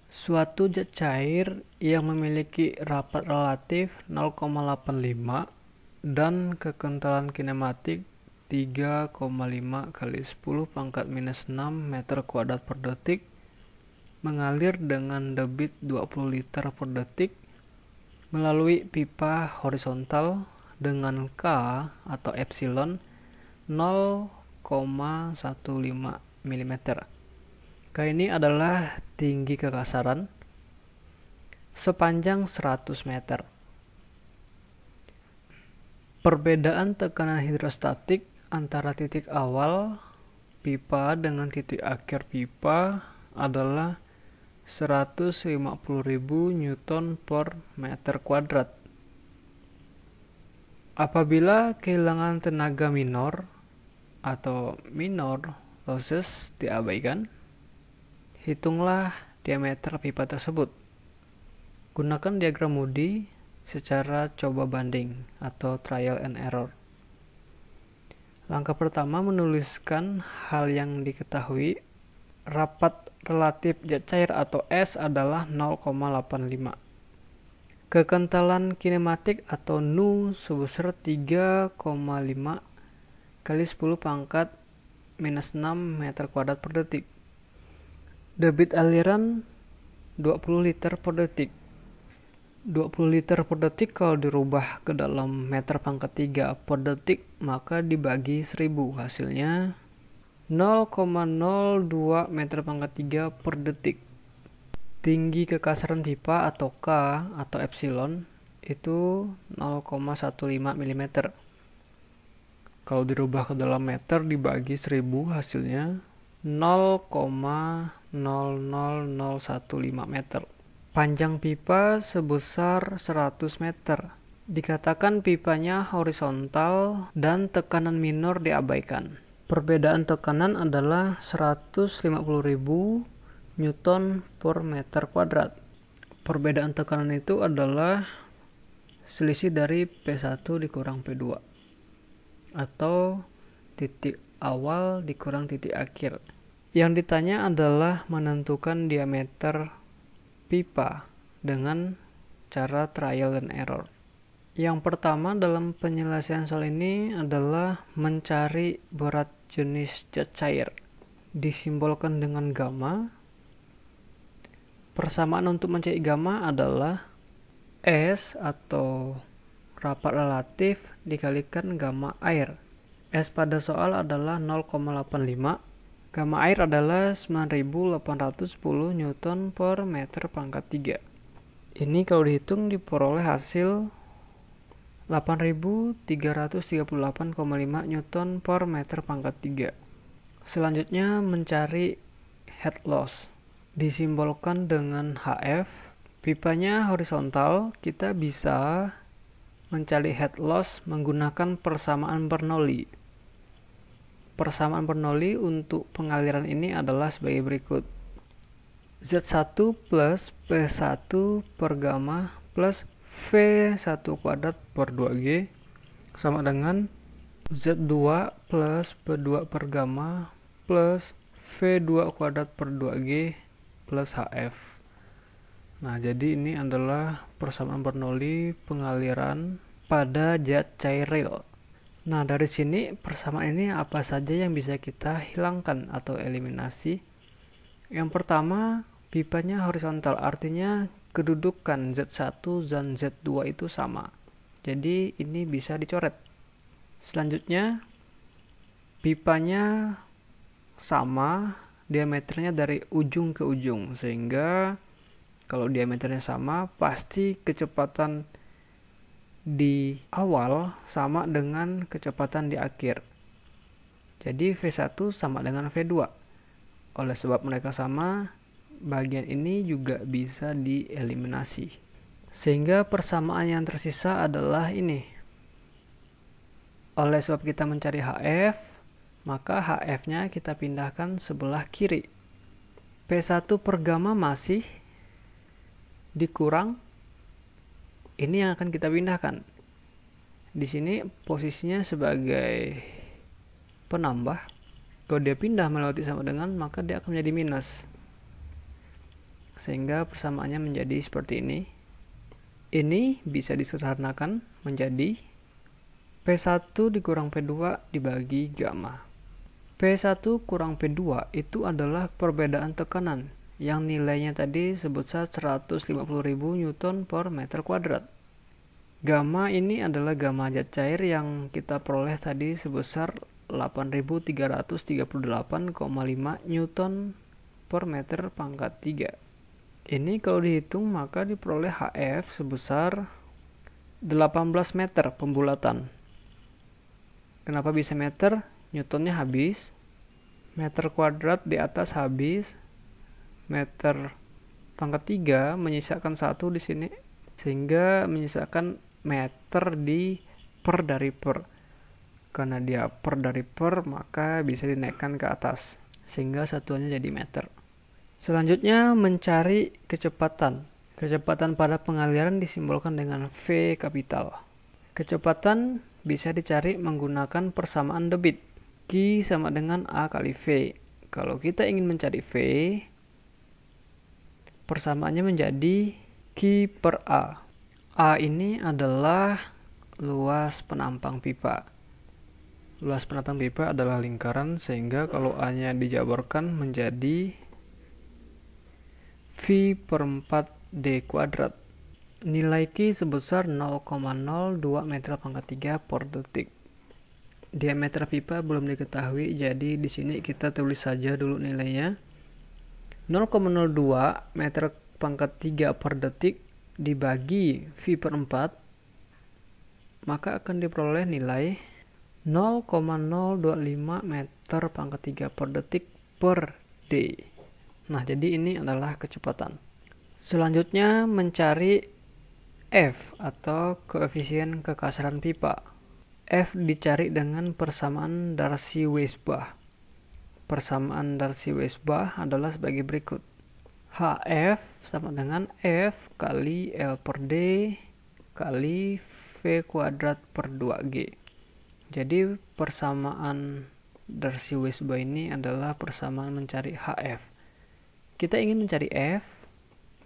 Suatu zat cair yang memiliki rapat relatif 0,85 dan kekentalan kinematik 3,5 kali 10 pangkat minus 6 meter kuadrat per detik mengalir dengan debit 20 liter per detik melalui pipa horizontal dengan K atau epsilon 0,15 mm. K ini adalah tinggi kekasaran sepanjang 100 meter. Perbedaan tekanan hidrostatik antara titik awal pipa dengan titik akhir pipa adalah 150.000 Newton per meter kuadrat. Apabila kehilangan tenaga minor atau minor losses diabaikan, hitunglah diameter pipa tersebut. Gunakan diagram Moody secara coba banding atau trial and error. Langkah pertama menuliskan hal yang diketahui. Rapat relatif zat cair atau S adalah 0,85. Kekentalan kinematik atau Nu sebesar 3,5 kali 10 pangkat minus 6 meter kuadrat per detik. Debit aliran 20 liter per detik. 20 liter per detik kalau dirubah ke dalam meter pangkat 3 per detik maka dibagi 1000 hasilnya 0,02 meter pangkat 3 per detik. Tinggi kekasaran pipa atau K atau epsilon itu 0,15 mm. Kalau dirubah ke dalam meter dibagi 1000 hasilnya 0,00015 meter. Panjang pipa sebesar 100 meter. Dikatakan pipanya horizontal dan tekanan minor diabaikan. Perbedaan tekanan adalah 150.000 Newton per meter kuadrat. Perbedaan tekanan itu adalah selisih dari P1 dikurang P2 atau titik awal dikurang titik akhir. Yang ditanya adalah menentukan diameter pipa dengan cara trial and error. Yang pertama dalam penyelesaian soal ini adalah mencari berat jenis zat cair. Disimbolkan dengan gamma. Persamaan untuk mencari gamma adalah S atau rapat relatif dikalikan gamma air. S pada soal adalah 0,85. Gamma air adalah 9810 Newton per meter pangkat 3. Ini kalau dihitung diperoleh hasil 8338,5 Newton per meter pangkat 3. Selanjutnya mencari head loss. Disimbolkan dengan HF. Pipanya horizontal, kita bisa mencari head loss menggunakan persamaan Bernoulli. Persamaan Bernoulli untuk pengaliran ini adalah sebagai berikut. Z1 plus P1 per gamma plus V1 kuadrat per 2G sama dengan Z2 plus P2 per gamma plus V2 kuadrat per 2G plus HF. Nah, jadi ini adalah persamaan Bernoulli pengaliran pada zat cair real. Nah, dari sini persamaan ini apa saja yang bisa kita hilangkan atau eliminasi? Yang pertama, pipanya horizontal, artinya kedudukan Z1 dan Z2 itu sama. Jadi ini bisa dicoret. Selanjutnya, pipanya sama, diameternya dari ujung ke ujung, sehingga kalau diameternya sama, pasti kecepatan di awal sama dengan kecepatan di akhir. Jadi V1 sama dengan V2. Oleh sebab mereka sama, bagian ini juga bisa dieliminasi. Sehingga persamaan yang tersisa adalah ini. Oleh sebab kita mencari HF, maka HF-nya kita pindahkan sebelah kiri. P1 per gamma masih dikurang ini yang akan kita pindahkan. Di sini posisinya sebagai penambah. Kalau dia pindah melewati sama dengan, maka dia akan menjadi minus. Sehingga persamaannya menjadi seperti ini. Ini bisa disederhanakan menjadi P1 dikurang P2 dibagi gamma. P1 kurang P2 itu adalah perbedaan tekanan yang nilainya tadi sebesar 150.000 Newton per meter kuadrat. Gamma ini adalah gamma zat cair yang kita peroleh tadi sebesar 8.338,5 Newton per meter pangkat 3. Ini kalau dihitung maka diperoleh HF sebesar 18 meter pembulatan. Kenapa bisa meter? Newtonnya habis. Meter kuadrat di atas habis. Meter pangkat 3 menyisakan 1 di sini. Sehingga menyisakan meter di per dari per. Karena dia per dari per, maka bisa dinaikkan ke atas. Sehingga satuannya jadi meter. Selanjutnya mencari kecepatan. Kecepatan pada pengaliran disimbolkan dengan V kapital. Kecepatan bisa dicari menggunakan persamaan debit. Q sama dengan A kali V. Kalau kita ingin mencari V, persamaannya menjadi Q per A. A ini adalah luas penampang pipa. Luas penampang pipa adalah lingkaran, sehingga kalau A-nya dijabarkan menjadi V per 4D kuadrat. Nilai Q sebesar 0,02 meter pangkat 3 per detik. Diameter pipa belum diketahui, jadi di sini kita tulis saja dulu nilainya. 0,02 meter pangkat 3 per detik dibagi V per 4, maka akan diperoleh nilai 0,025 meter pangkat 3 per detik per D. Nah, jadi ini adalah kecepatan. Selanjutnya mencari F atau koefisien kekasaran pipa. F dicari dengan persamaan Darcy-Weisbach. Persamaan Darcy-Weisbach adalah sebagai berikut. HF sama dengan F kali L per D kali V kuadrat per 2G. Jadi persamaan Darcy-Weisbach ini adalah persamaan mencari HF. Kita ingin mencari F,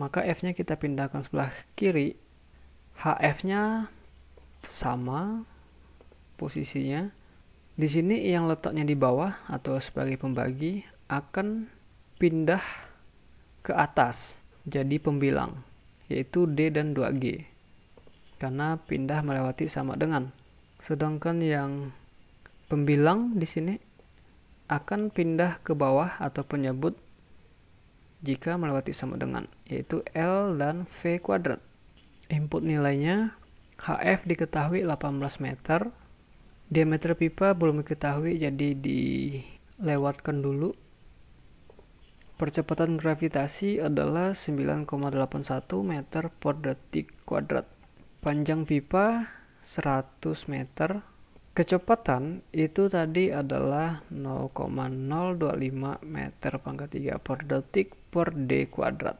maka F-nya kita pindahkan sebelah kiri. HF-nya sama posisinya. Di sini yang letaknya di bawah atau sebagai pembagi akan pindah ke atas jadi pembilang, yaitu D dan 2G. Karena pindah melewati sama dengan. Sedangkan yang pembilang di sini akan pindah ke bawah atau penyebut jika melewati sama dengan, yaitu L dan V kuadrat. Input nilainya HF diketahui 18 meter, diameter pipa belum diketahui, jadi dilewatkan dulu. Percepatan gravitasi adalah 9,81 meter per detik kuadrat. Panjang pipa 100 meter. Kecepatan itu tadi adalah 0,025 meter pangkat 3 per detik per D kuadrat.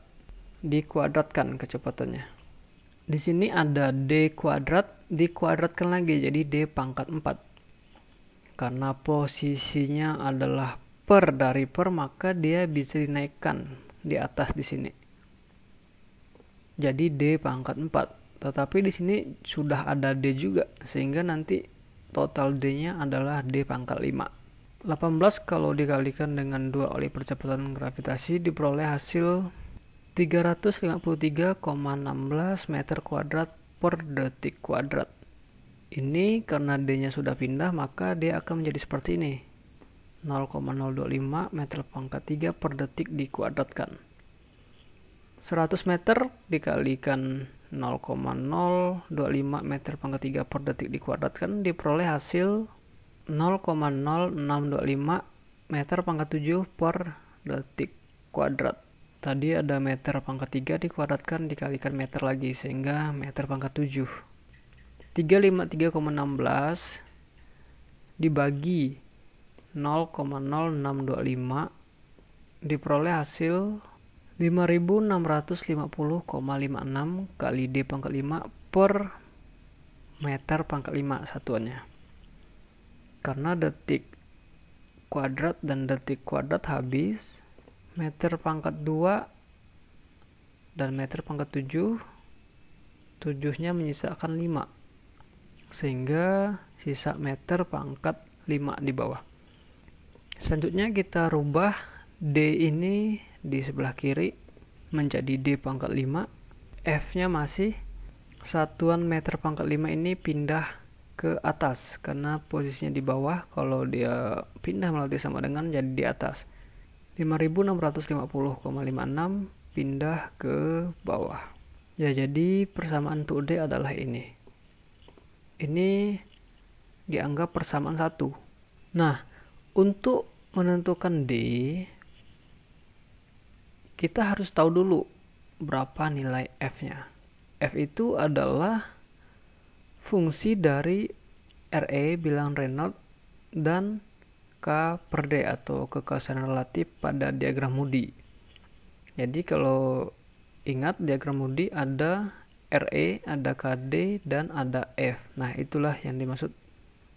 Dikuadratkan kecepatannya. Di sini ada D kuadrat, dikuadratkan lagi jadi D pangkat 4. Karena posisinya adalah per dari per, maka dia bisa dinaikkan di atas di sini. Jadi D pangkat 4. Tetapi di sini sudah ada D juga, sehingga nanti total D-nya adalah D pangkat 5. 18 kalau dikalikan dengan 2 oleh percepatan gravitasi diperoleh hasil 353,16 meter kuadrat per detik kuadrat. Ini karena D-nya sudah pindah, maka dia akan menjadi seperti ini. 0,025 meter pangkat 3 per detik dikuadratkan. 100 meter dikalikan 0,025 meter pangkat 3 per detik dikuadratkan diperoleh hasil 0,0625 meter pangkat 7 per detik kuadrat. Tadi ada meter pangkat 3 dikuadratkan dikalikan meter lagi sehingga meter pangkat 7. 353,16 dibagi 0,0625 diperoleh hasil 5650,56 kali D pangkat 5 per meter pangkat 5 satuannya. Karena detik kuadrat dan detik kuadrat habis, meter pangkat 2 dan meter pangkat 7, 7-nya menyisakan 5, sehingga sisa meter pangkat 5 di bawah. Selanjutnya kita rubah D ini di sebelah kiri menjadi D pangkat 5, F-nya masih satuan meter pangkat 5 ini pindah ke atas karena posisinya di bawah. Kalau dia pindah melalui sama dengan jadi di atas. 5650,56 pindah ke bawah. Ya, jadi persamaan untuk D adalah ini. Ini dianggap persamaan 1. Nah, untuk menentukan D, kita harus tahu dulu berapa nilai F-nya. F itu adalah fungsi dari RE bilangan Reynolds dan K per D atau kekuasaan relatif pada diagram Moody. Jadi kalau ingat diagram Moody ada RE, ada KD, dan ada F. Nah, itulah yang dimaksud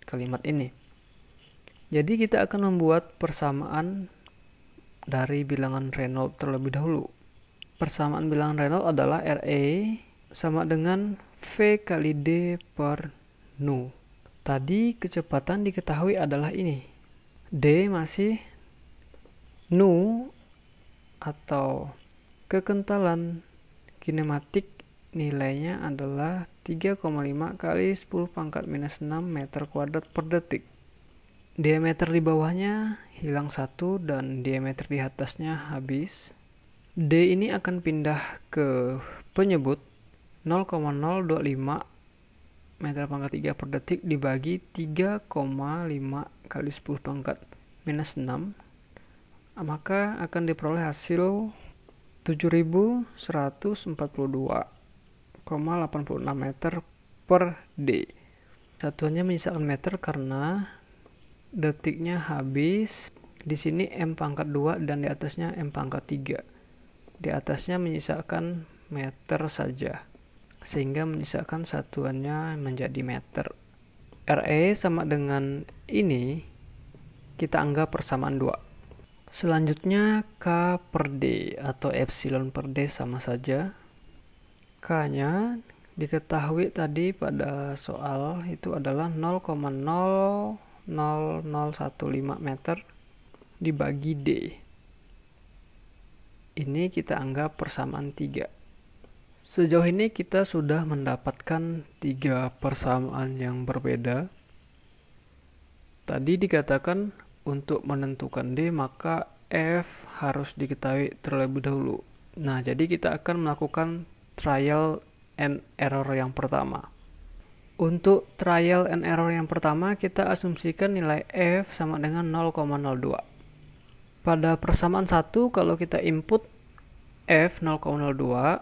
kalimat ini. Jadi kita akan membuat persamaan dari bilangan Reynolds terlebih dahulu. Persamaan bilangan Reynolds adalah RE sama dengan V kali D per nu. Tadi kecepatan diketahui adalah ini. D masih nu atau kekentalan kinematik nilainya adalah 3,5 kali 10 pangkat minus 6 meter kuadrat per detik. Diameter di bawahnya hilang 1 dan diameter di atasnya habis. D ini akan pindah ke penyebut 0,025 meter pangkat 3 per detik dibagi 3,5 kali 10 pangkat minus 6, maka akan diperoleh hasil 7142,86 meter per D. Satuannya menyisakan meter karena detiknya habis. Di sini M pangkat 2 dan di atasnya M pangkat 3. Di atasnya menyisakan meter saja, sehingga menyisakan satuannya menjadi meter. RE sama dengan ini kita anggap persamaan 2. Selanjutnya K per D atau epsilon per D sama saja. K-nya diketahui tadi pada soal itu adalah 0,00015 meter dibagi D. Ini kita anggap persamaan 3. Sejauh ini kita sudah mendapatkan 3 persamaan yang berbeda. Tadi dikatakan untuk menentukan D maka F harus diketahui terlebih dahulu. Nah, jadi kita akan melakukan trial and error yang pertama. Untuk trial and error yang pertama kita asumsikan nilai F sama dengan 0,02. Pada persamaan 1 kalau kita input F 0,02,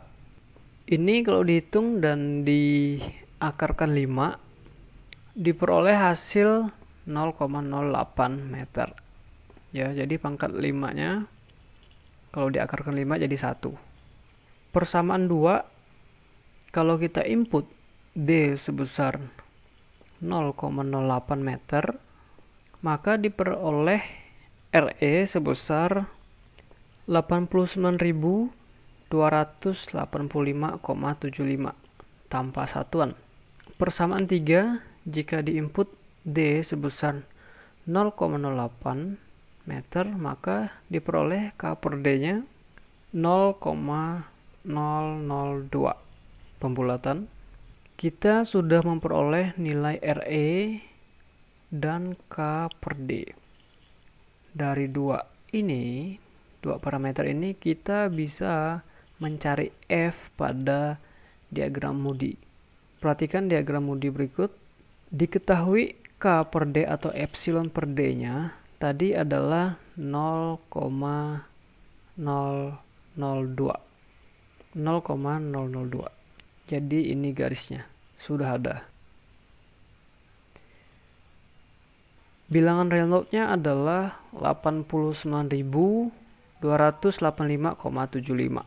ini kalau dihitung dan diakarkan 5 diperoleh hasil 0,08 meter. Ya, jadi pangkat 5-nya kalau diakarkan 5 jadi 1. Persamaan 2, kalau kita input D sebesar 0,08 meter, maka diperoleh RE sebesar 89.285,75 tanpa satuan. Persamaan 3, jika diinput D sebesar 0,08 meter, maka diperoleh K per D-nya 0,002. Pembulatan. Kita sudah memperoleh nilai RE dan K per D. Dari dua parameter ini kita bisa mencari F pada diagram Moody. Perhatikan diagram Moody berikut. Diketahui K per D atau epsilon per D-nya tadi adalah 0,002. Jadi ini garisnya sudah ada. Bilangan Reynolds-nya adalah 89.285,75.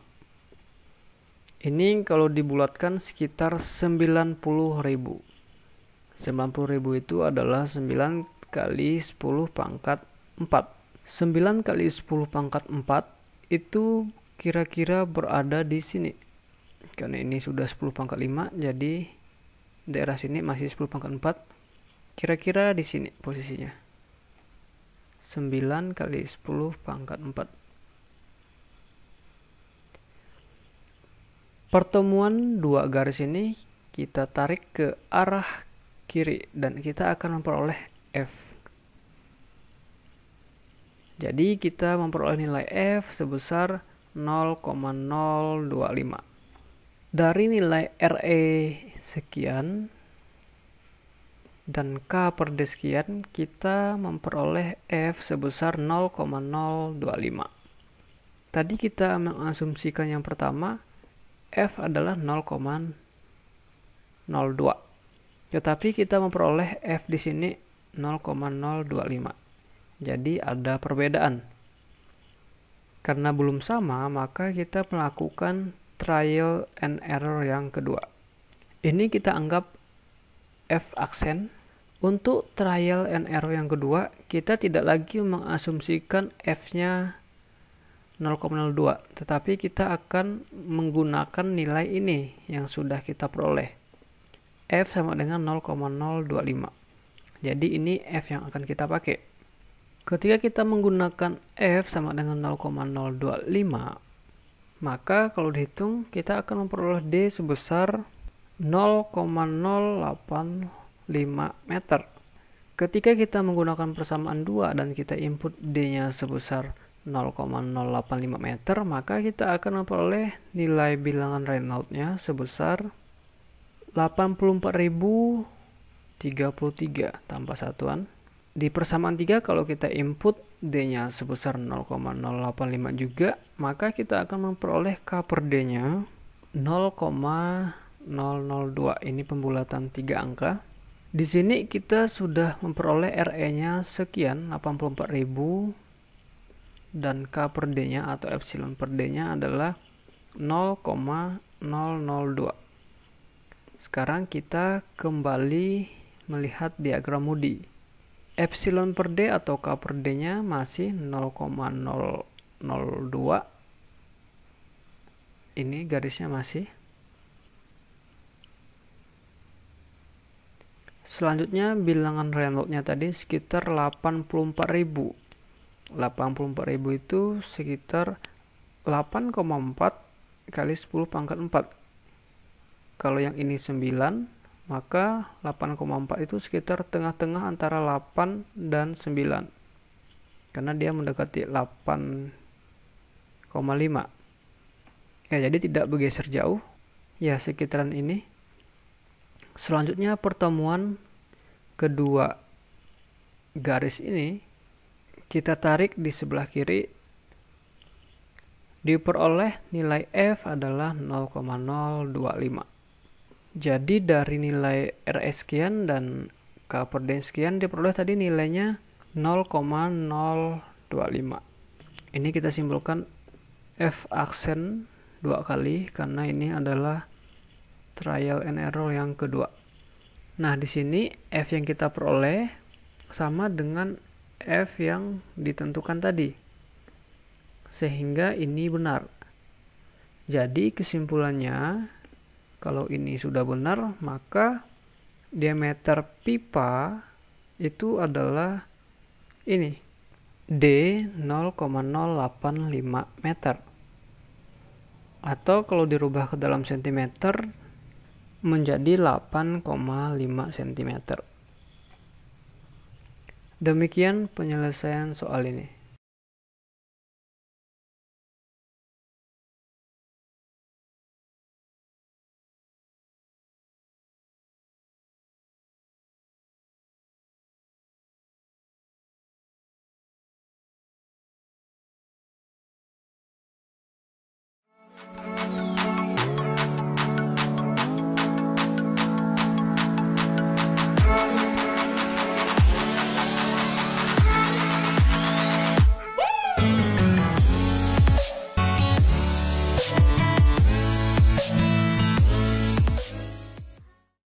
Ini kalau dibulatkan sekitar 90.000. 90.000 itu adalah 9 kali 10 pangkat 9 kali 10 pangkat 4 itu kira-kira berada di sini. Karena ini sudah 10 pangkat 5, jadi daerah sini masih 10 pangkat 4. Kira-kira di sini posisinya. 9 kali 10 pangkat 4. Pertemuan dua garis ini kita tarik ke arah kiri dan kita akan memperoleh F. Jadi kita memperoleh nilai F sebesar 0,025. Dari nilai RE sekian dan K per D sekian, kita memperoleh F sebesar 0,025. Tadi kita mengasumsikan yang pertama, F adalah 0,02. Tetapi kita memperoleh F di sini 0,025. Jadi ada perbedaan. Karena belum sama, maka kita melakukan trial and error yang kedua. Ini kita anggap F aksen. Untuk trial and error yang kedua, kita tidak lagi mengasumsikan F-nya 0,02, tetapi kita akan menggunakan nilai ini yang sudah kita peroleh. F sama dengan 0,025. Jadi ini F yang akan kita pakai. Ketika kita menggunakan F sama dengan 0,025, maka kalau dihitung kita akan memperoleh D sebesar 0,085 meter. Ketika kita menggunakan persamaan 2 dan kita input D-nya sebesar 0,085 meter, maka kita akan memperoleh nilai bilangan Reynolds-nya sebesar 84.033 tanpa satuan. Di persamaan 3 kalau kita input D-nya sebesar 0,085 juga, maka kita akan memperoleh K per D-nya 0,002. Ini pembulatan 3 angka. Di sini kita sudah memperoleh RE-nya sekian, 84.000, dan K per D-nya atau epsilon per D-nya adalah 0,002. Sekarang kita kembali melihat diagram Moody. Epsilon per D atau K per D-nya masih 0,002. Ini garisnya masih. Selanjutnya bilangan Reynolds-nya tadi sekitar 84.000. 84.000 itu sekitar 8,4 kali 10 pangkat 4. Kalau yang ini 9, maka 8,4 itu sekitar tengah-tengah antara 8 dan 9. Karena dia mendekati 8,5. Ya, jadi tidak bergeser jauh. Ya, sekitaran ini. Selanjutnya pertemuan kedua garis ini kita tarik di sebelah kiri, diperoleh nilai F adalah 0,025. Jadi dari nilai RE sekian dan K per D sekian diperoleh tadi nilainya 0,025. Ini kita simpulkan F aksen 2 kali karena ini adalah trial and error yang kedua. Nah, di sini F yang kita peroleh sama dengan F yang ditentukan tadi. Sehingga ini benar. Jadi kesimpulannya, kalau ini sudah benar, maka diameter pipa itu adalah ini. D 0,085 meter. Atau kalau dirubah ke dalam sentimeter, menjadi 8,5 cm. Demikian penyelesaian soal ini.